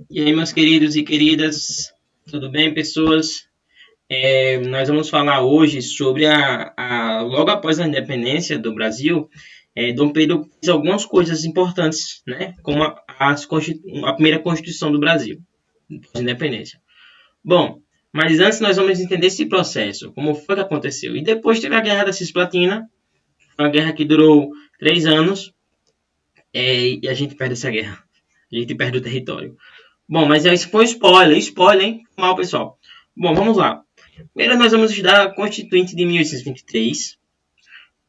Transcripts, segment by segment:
E aí, meus queridos e queridas, tudo bem, pessoas? Nós vamos falar hoje sobre logo após a independência do Brasil, Dom Pedro fez algumas coisas importantes, né? Como a primeira Constituição do Brasil, de independência. Bom, mas antes nós vamos entender esse processo, como foi que aconteceu. E depois teve a Guerra da Cisplatina, uma guerra que durou 3 anos, e a gente perde essa guerra. A gente perde o território. Bom, mas isso foi spoiler, hein? Mal, pessoal. Bom, vamos lá. Primeiro nós vamos estudar a Constituinte de 1823,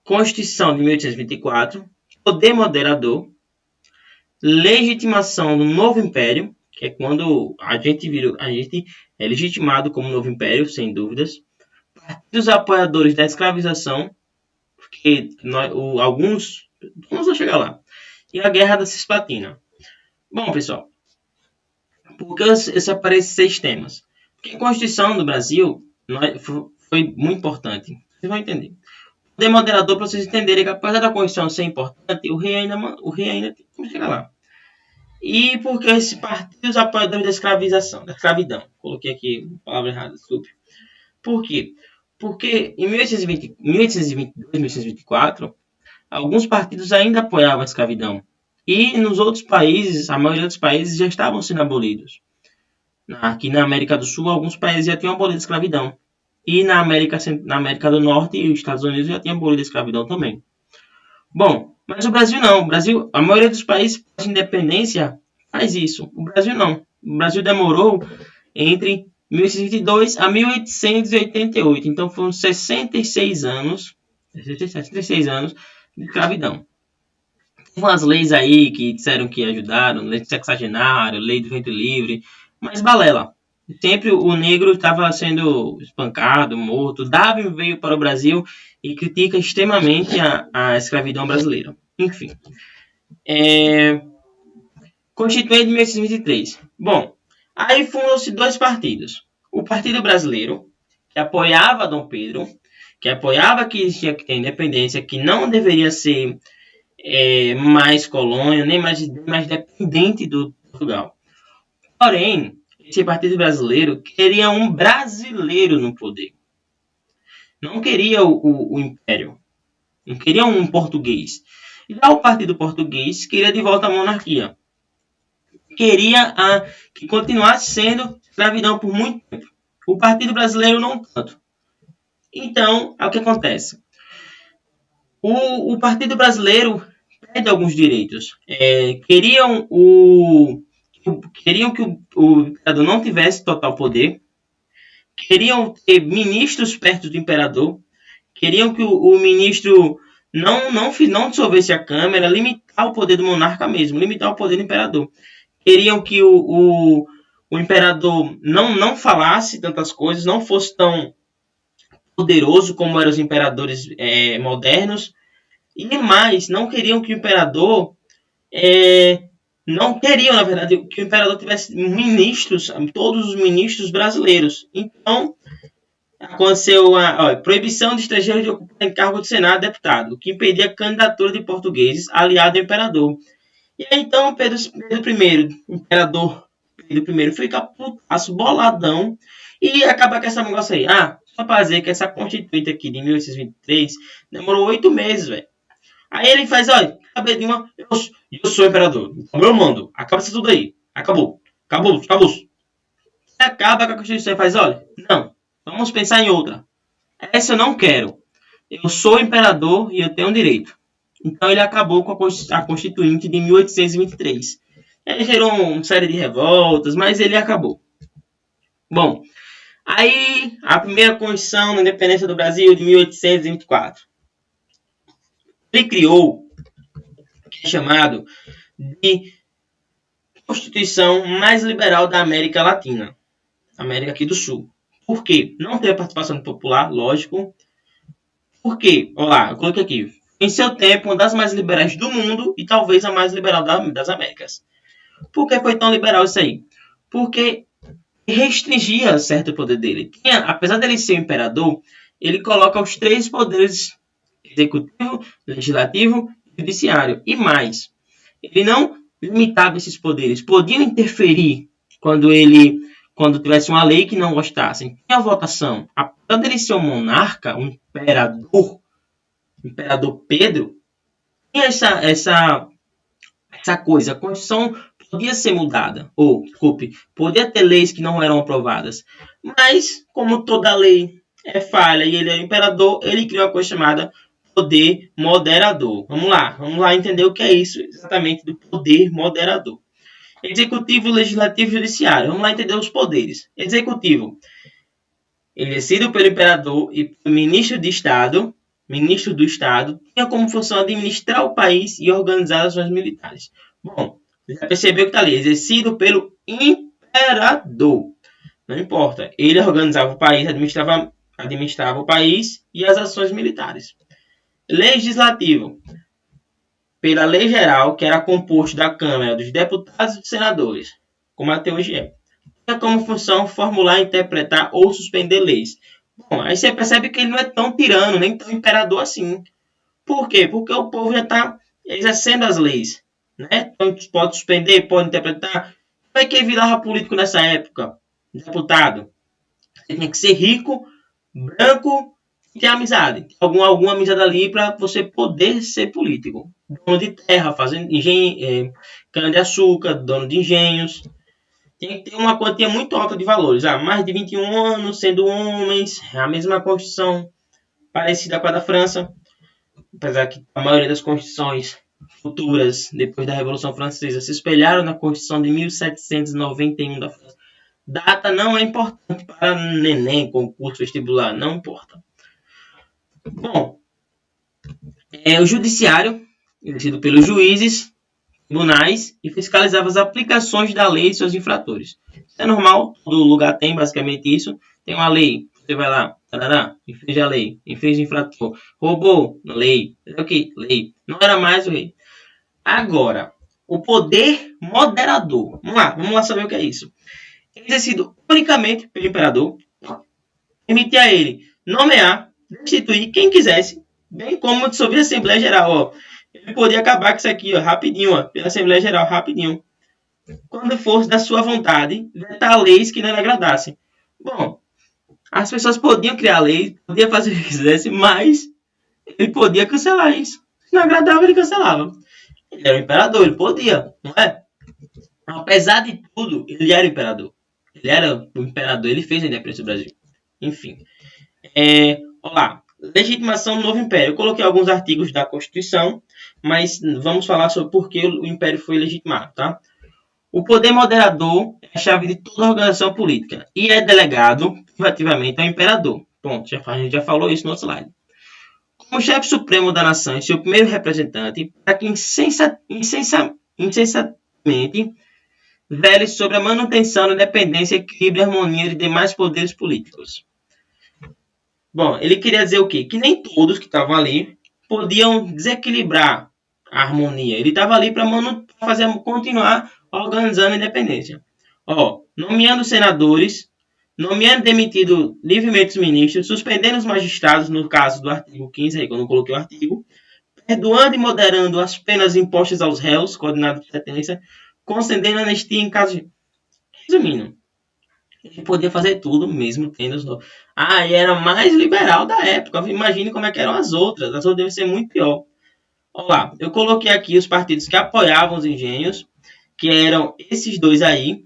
Constituição de 1824, Poder Moderador, Legitimação do Novo Império, que é quando a gente é legitimado como novo império, sem dúvidas. Partidos apoiadores da escravização, porque alguns... Vamos chegar lá. E a Guerra da Cisplatina. Bom, pessoal, por que eu separei esses 6 temas? Porque a Constituição do Brasil foi muito importante. Vocês vão entender. O poder moderador, para vocês entenderem que apesar da Constituição ser importante, o rei ainda tem que chegar lá. E porque esses partidos apoiadores da escravidão. Coloquei aqui a palavra errada, desculpe. Por quê? Porque em 1822, 1824, alguns partidos ainda apoiavam a escravidão. E nos outros países, a maioria dos países já estavam sendo abolidos. Aqui na América do Sul, alguns países já tinham abolido a escravidão. E na América do Norte e os Estados Unidos já tinham abolido a escravidão também. Bom, mas o Brasil não. O Brasil, a maioria dos países de independência faz isso. O Brasil não. O Brasil demorou entre 1822 a 1888. Então foram 66 anos, 66 anos de escravidão. Tem umas leis aí que disseram que ajudaram, lei do sexagenário, lei do vento livre, mas balela. Sempre o negro estava sendo espancado, morto. Darwin veio para o Brasil e critica extremamente a escravidão brasileira. Enfim. Constituinte de 1823. Bom, aí fundam-se 2 partidos. O Partido Brasileiro, que apoiava Dom Pedro, que apoiava que tinha que ter independência, que não deveria ser mais colônia, nem mais dependente do Portugal. Porém, esse Partido Brasileiro queria um brasileiro no poder. Não queria o Império. Não queria um português. Já o Partido Português queria de volta a monarquia. Queria que continuasse sendo escravidão por muito tempo. O Partido Brasileiro não tanto. Então, o que acontece? O Partido Brasileiro perde alguns direitos. Queriam que o imperador não tivesse total poder, queriam ter ministros perto do imperador, queriam que o ministro não dissolvesse a Câmara, limitar o poder do monarca mesmo, limitar o poder do imperador. Queriam que o imperador não falasse tantas coisas, não fosse tão poderoso como eram os imperadores modernos, e mais, não queriam que o imperador não queriam, na verdade, que o imperador tivesse ministros, todos os ministros brasileiros. Então, aconteceu a proibição de estrangeiros de ocupar cargo de senado e deputado, o que impedia a candidatura de portugueses aliado ao imperador. E aí, então, Pedro I, imperador Pedro I, fica putaço, boladão, e acaba com essa negócio aí. Só pra dizer que essa Constituinte aqui de 1823 demorou 8 meses, velho. Aí ele faz, olha, acabei de uma. Eu sou imperador. Então eu mando. Acaba isso tudo aí. Acabou. Acabou. Você acaba com a Constituição e faz, olha, não. Vamos pensar em outra. Essa eu não quero. Eu sou imperador e eu tenho direito. Então ele acabou com a Constituinte de 1823. Ele gerou uma série de revoltas, mas ele acabou. Bom, aí a primeira Constituição da Independência do Brasil de 1824. Ele criou o que é chamado de Constituição mais liberal da América Latina, América aqui do Sul. Por quê? Não teve participação popular, lógico. Por quê? Olha lá, eu coloquei aqui. Em seu tempo, uma das mais liberais do mundo e talvez a mais liberal das Américas. Por que foi tão liberal isso aí? Porque restringia certo poder dele. Apesar dele ser o imperador, ele coloca os 3 poderes: executivo, legislativo e judiciário. E mais, ele não limitava esses poderes. Podiam interferir quando tivesse uma lei que não gostassem, tinha votação. Apesar dele ser um monarca, um imperador Pedro, tinha essa coisa. A Constituição podia ser mudada, ou, desculpe, podia ter leis que não eram aprovadas. Mas, como toda lei é falha e ele é imperador, ele criou uma coisa chamada poder moderador. Vamos lá entender o que é isso exatamente do poder moderador. Executivo, legislativo e judiciário. Vamos lá entender os poderes. Executivo, exercido pelo imperador e pelo ministro do Estado, tinha como função administrar o país e organizar as ações militares. Bom, já percebeu que está ali, exercido pelo imperador. Não importa, ele organizava o país, administrava o país e as ações militares. Legislativo, pela lei geral, que era composto da Câmara dos Deputados e dos Senadores, como até hoje é. Tinha como função formular, interpretar ou suspender leis. Bom, aí você percebe que ele não é tão tirano, nem tão imperador assim. Por quê? Porque o povo já está exercendo as leis. Né? Então, pode suspender, pode interpretar. Como é que ele virava político nessa época? Deputado. Você tinha que ser rico, branco e ter amizade. Alguma amizade ali para você poder ser político. Dono de terra, fazendo cana-de-açúcar, dono de engenhos. Tem que ter uma quantia muito alta de valores. Mais de 21 anos, sendo homens, a mesma Constituição parecida com a da França. Apesar que a maioria das constituições futuras, depois da Revolução Francesa, se espelharam na Constituição de 1791 da França. Data não é importante para neném, concurso, vestibular, não importa. Bom, o judiciário, exercido pelos juízes, tribunais, e fiscalizava as aplicações da lei e seus infratores. Isso é normal, todo lugar tem basicamente isso. Tem uma lei, você vai lá, infringe a lei, infringe o infrator, roubou, lei, lei. Não era mais o rei. Agora, o poder moderador. Vamos lá saber o que é isso. Exercido unicamente pelo imperador, permitia a ele nomear, destituir quem quisesse, bem como dissolver a Assembleia Geral. Ele podia acabar com isso aqui, rapidinho, pela Assembleia Geral, rapidinho. Quando fosse da sua vontade, vetar leis que não lhe agradassem. Bom, as pessoas podiam criar leis, podiam fazer o que quisesse, mas ele podia cancelar isso. Se não agradava, ele cancelava. Ele era o imperador, ele podia, não é? Apesar de tudo, ele era o imperador. Ele era o imperador, ele fez a independência do Brasil. Enfim. Olá, legitimação do novo império. Eu coloquei alguns artigos da Constituição, mas vamos falar sobre por que o império foi legitimado, tá? O poder moderador é a chave de toda a organização política e é delegado privativamente ao imperador. Pronto, a gente já falou isso no outro slide. Como chefe supremo da nação e seu primeiro representante, para que incessantemente vele sobre a manutenção da independência, equilíbrio e harmonia de demais poderes políticos. Bom, ele queria dizer o quê? Que nem todos que estavam ali podiam desequilibrar a harmonia. Ele estava ali para continuar organizando a independência. Nomeando senadores, nomeando e demitindo livremente os ministros, suspendendo os magistrados, no caso do artigo 15, aí que eu não coloquei o artigo, perdoando e moderando as penas impostas aos réus, coordenados de sentença, concedendo anistia em caso de... Resumindo, ele podia fazer tudo mesmo tendo os nomes. E era mais liberal da época. Imagine como é que eram as outras. As outras devem ser muito pior. Olha lá, eu coloquei aqui os partidos que apoiavam os engenhos, que eram esses dois aí.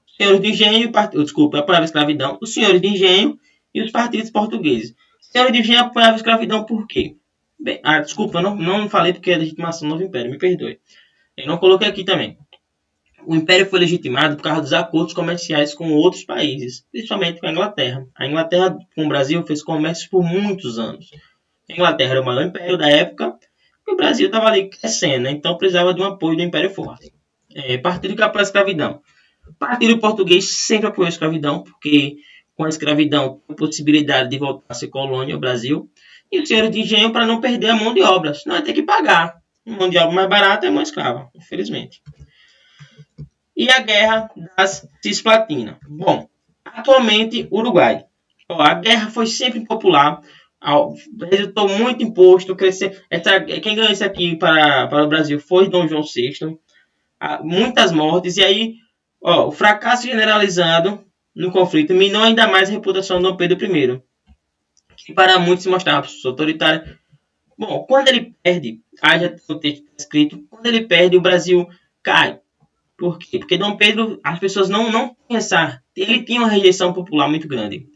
Os senhores de engenho, apoiavam a escravidão. Os senhores de engenho e os partidos portugueses. Os senhores de engenho apoiavam a escravidão por quê? Bem, desculpa, eu não falei porque é legitimação do novo império, me perdoe. Eu não coloquei aqui também. O império foi legitimado por causa dos acordos comerciais com outros países, principalmente com a Inglaterra. A Inglaterra com o Brasil fez comércio por muitos anos. A Inglaterra era o maior império da época e o Brasil estava ali crescendo, né? Então precisava de um apoio do império forte. Partido que apoia a escravidão. O partido português sempre apoiou a escravidão, porque com a escravidão tem a possibilidade de voltar a ser colônia ao Brasil. E os senhores de engenho para não perder a mão de obra, senão vai ter que pagar. A mão de obra mais barata é mão escrava, infelizmente. E a Guerra das Cisplatinas. Bom, atualmente, Uruguai. A guerra foi sempre popular, resultou muito imposto, quem ganhou isso aqui para o Brasil foi Dom João VI, muitas mortes, e aí Ó, o fracasso generalizado no conflito minou ainda mais a reputação de Dom Pedro I, que para muitos se mostrava autoritário. Bom, quando ele perde, haja o texto escrito, quando ele perde, o Brasil cai. Por quê? Porque Dom Pedro, as pessoas não tinham essa. Ele tinha uma rejeição popular muito grande.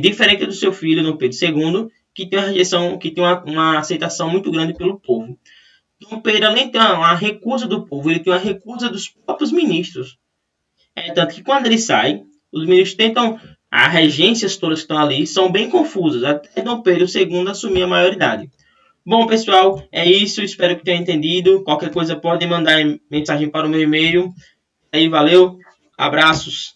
Diferente do seu filho, Dom Pedro II, que tem uma rejeição, que tem uma aceitação muito grande pelo povo. Dom Pedro, além de ter uma recusa do povo, ele tem uma recusa dos próprios ministros. Tanto que quando ele sai, os ministros tentam. As regências todas que estão ali são bem confusas, até Dom Pedro II assumir a maioridade. Bom, pessoal, é isso. Espero que tenham entendido. Qualquer coisa, podem mandar mensagem para o meu e-mail. Aí, valeu. Abraços.